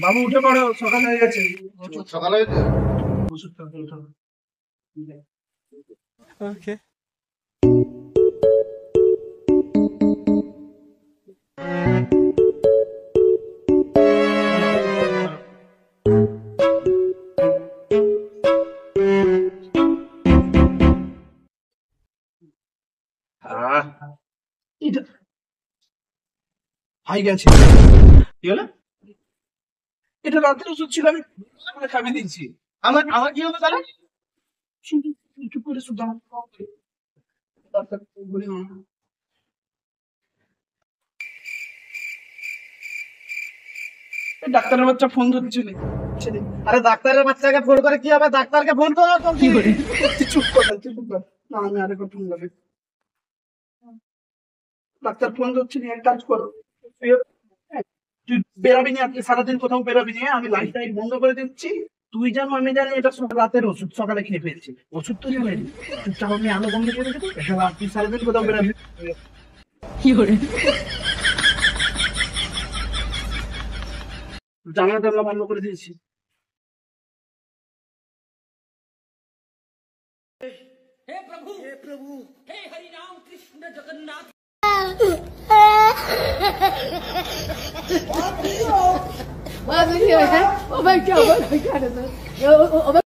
বাবু উঠে পড়ো, সকাল হয়ে গেছে। সকাল হয়েছে। ওষুধটা উঠো। ওকে। এটা হাই গেছে। কি হলো? এটা রাতের ওষুধ ছিল, আমি খাইয়ে দিচ্ছি। আমার আমার কি হলো তাহলে? শুধু একটু করে শুধু ডাক্তার বলি না। এই ডাক্তারের বাচ্চা ফোন ধরছিল। আরে ডাক্তারের বাচ্চাকে ফোন করে কি হবে? ডাক্তারকে ফোন করো কি করে? তুই চুপ কর, তুই চুপ কর। না, আমি আরেকবার ফোন করবো। ডাক্তার ফোন ধরছিল, এক কাজ করো, তুই বেরাবি নি, আজকে সারাদিন কোথাও বেরাবি নি, আমি লাইট টাইট বন্ধ করে দিচ্ছি। তুই জানো আমি জানি এটা রাতের ওষুধ, সকালে খেয়ে ফেলছি। ওষুধ তো জানি চুপচাপ আমি আলো বন্ধ করে দেবো। এটা তুই সারাদিন কোথাও বেরাবি। জানালা টানলা বন্ধ করে দিয়েছি। हे प्रभु हे Hari Ram Krishna Jagannath Oh my God! Oh my God!